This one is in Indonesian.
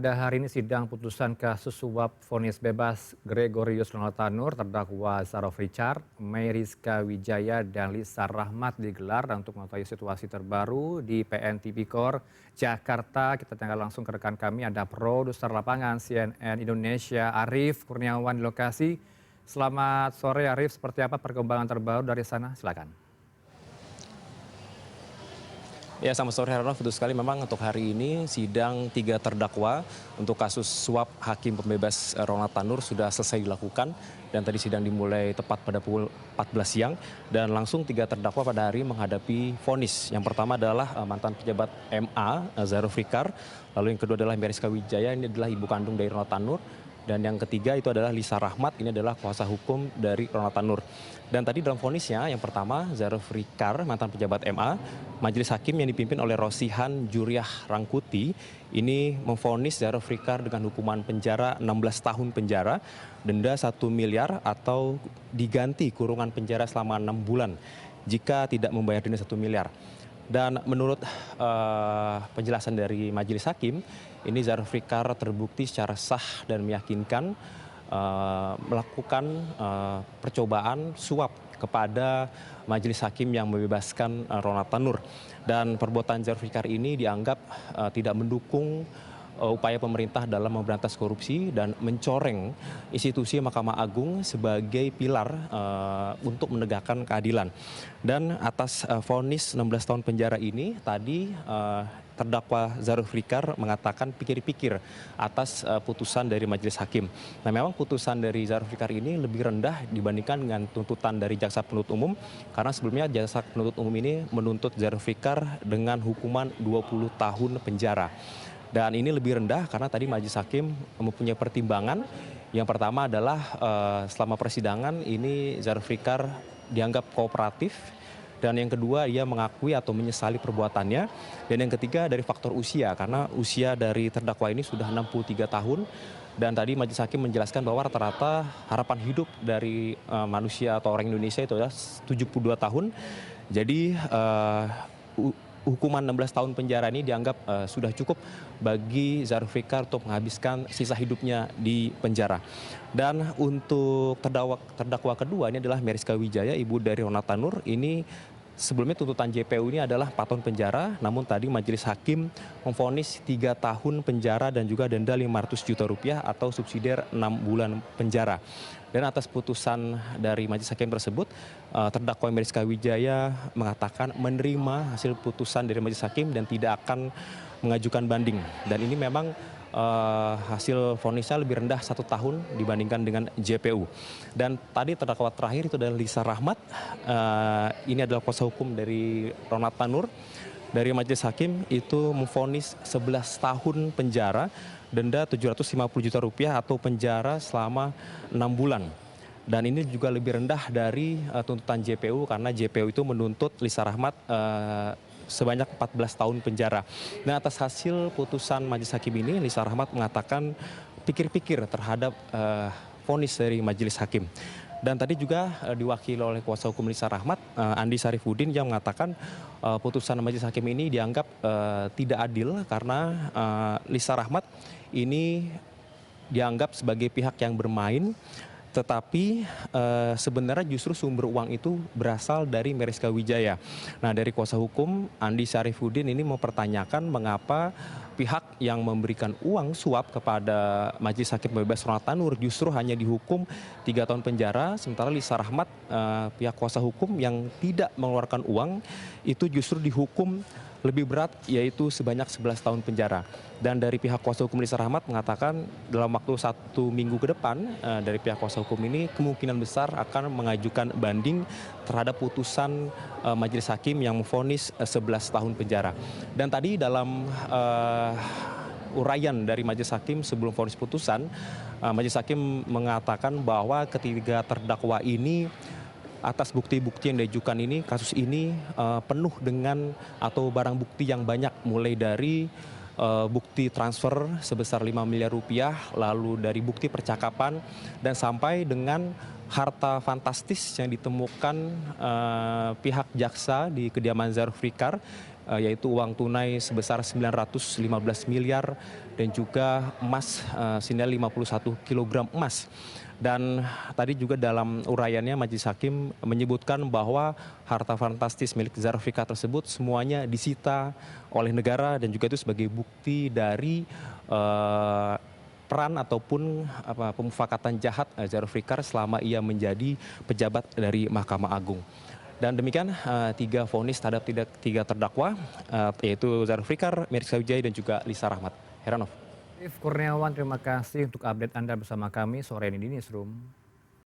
Pada hari ini sidang putusan kasus suap vonis bebas Gregorius Ronaltanur, terdakwa Zarof Richard, Meriska Wijaya, dan Lisa Rahmat digelar untuk mengetahui situasi terbaru di PN Tipikor, Jakarta. Kita tinggal langsung ke rekan kami, ada produser lapangan CNN Indonesia, Arief Kurniawan di lokasi. Selamat sore Arief, seperti apa perkembangan terbaru dari sana? Silakan. Ya, selamat sore Heranov. Betul sekali, memang untuk hari ini sidang 3 terdakwa untuk kasus suap hakim pembebas Ronaltanur sudah selesai dilakukan, dan tadi sidang dimulai tepat pada pukul 14 siang, dan langsung 3 terdakwa pada hari menghadapi vonis. Yang pertama adalah mantan pejabat MA Zarof Richard, lalu yang kedua adalah Meriska Wijaya, ini adalah ibu kandung dari Ronaltanur, dan yang ketiga itu adalah Lisa Rahmat, ini adalah kuasa hukum dari Ronaltanur. Dan tadi dalam vonisnya yang pertama, Zarof Richard, mantan pejabat MA, majelis hakim yang dipimpin oleh Rosihan Juriah Rangkuti ini memvonis Zarof Richard dengan hukuman penjara 16 tahun penjara, denda 1 miliar atau diganti kurungan penjara selama 6 bulan jika tidak membayar denda 1 miliar. Dan menurut penjelasan dari majelis hakim, ini Zarof Richard terbukti secara sah dan meyakinkan melakukan percobaan suap kepada majelis hakim yang membebaskan Ronaltanur. Dan perbuatan Zarof Richard ini dianggap tidak mendukung upaya pemerintah dalam memberantas korupsi dan mencoreng institusi Mahkamah Agung sebagai pilar untuk menegakkan keadilan. Dan atas vonis 16 tahun penjara ini, tadi terdakwa Zarof Richard mengatakan pikir-pikir atas putusan dari majelis hakim. Nah, memang putusan dari Zarof Richard ini lebih rendah dibandingkan dengan tuntutan dari jaksa penuntut umum, karena sebelumnya jaksa penuntut umum ini menuntut Zarof Richard dengan hukuman 20 tahun penjara. Dan ini lebih rendah karena tadi majelis hakim mempunyai pertimbangan. Yang pertama adalah selama persidangan ini Zarof Richard dianggap kooperatif. Dan yang kedua, ia mengakui atau menyesali perbuatannya. Dan yang ketiga dari faktor usia, karena usia dari terdakwa ini sudah 63 tahun. Dan tadi majelis hakim menjelaskan bahwa rata-rata harapan hidup dari manusia atau orang Indonesia itu adalah 72 tahun. Jadi hukuman 16 tahun penjara ini dianggap sudah cukup bagi Zarof Richard untuk menghabiskan sisa hidupnya di penjara. Dan untuk terdakwa kedua ini adalah Meriska Wijaya, ibu dari Ronaltanur. Ini sebelumnya tuntutan JPU ini adalah 4 tahun penjara, namun tadi majelis hakim memvonis 3 tahun penjara dan juga denda 500 juta rupiah atau subsidiar 6 bulan penjara. Dan atas putusan dari majelis hakim tersebut, terdakwa Meriska Wijaya mengatakan menerima hasil putusan dari majelis hakim dan tidak akan mengajukan banding. Dan ini memang hasil vonisnya lebih rendah 1 tahun dibandingkan dengan JPU. Dan tadi terdakwa terakhir itu adalah Lisa Rahmat. Ini adalah kuasa hukum dari Ronaltanur. Dari majelis hakim itu memvonis 11 tahun penjara, denda 750 juta rupiah atau penjara selama 6 bulan. Dan ini juga lebih rendah dari tuntutan JPU, karena JPU itu menuntut Lisa Rahmat sebanyak 14 tahun penjara. Nah, atas hasil putusan majelis hakim ini, Lisa Rahmat mengatakan pikir-pikir terhadap vonis dari majelis hakim. Dan tadi juga diwakili oleh kuasa hukum Lisa Rahmat, Andi Sarifudin, yang mengatakan putusan majelis hakim ini dianggap tidak adil karena Lisa Rahmat ini dianggap sebagai pihak yang bermain, tetapi sebenarnya justru sumber uang itu berasal dari Meriska Wijaya. Nah, dari kuasa hukum Andi Sarifudin ini mempertanyakan mengapa pihak yang memberikan uang suap kepada majelis hakim pembebas Ronaltanur justru hanya dihukum 3 tahun penjara, sementara Lisa Rahmat, pihak kuasa hukum yang tidak mengeluarkan uang, itu justru dihukum lebih berat, yaitu sebanyak 11 tahun penjara. Dan dari pihak kuasa hukum Lisa Rahmat mengatakan dalam waktu 1 minggu ke depan, dari pihak kuasa hukum ini kemungkinan besar akan mengajukan banding terhadap putusan majelis hakim yang memvonis 11 tahun penjara. Dan tadi dalam uraian dari majelis hakim sebelum vonis putusan, majelis hakim mengatakan bahwa ketiga terdakwa ini atas bukti-bukti yang diajukan ini, kasus ini penuh dengan atau barang bukti yang banyak, mulai dari bukti transfer sebesar 5 miliar rupiah, lalu dari bukti percakapan, dan sampai dengan harta fantastis yang ditemukan pihak jaksa di kediaman Zarof Richard, yaitu uang tunai sebesar 915 miliar dan juga emas senilai 51 kg emas. Dan tadi juga dalam uraiannya Majelis Hakim menyebutkan bahwa harta fantastis milik Zulfikar tersebut semuanya disita oleh negara dan juga itu sebagai bukti dari peran ataupun pemufakatan jahat Zulfikar selama ia menjadi pejabat dari Mahkamah Agung. Dan demikian 3 vonis terhadap 3 terdakwa, yaitu Zulfikar, Meriska Wijaya dan juga Lisa Rahmat. Heranov. Kurniawan, terima kasih untuk update Anda bersama kami sore ini di Newsroom.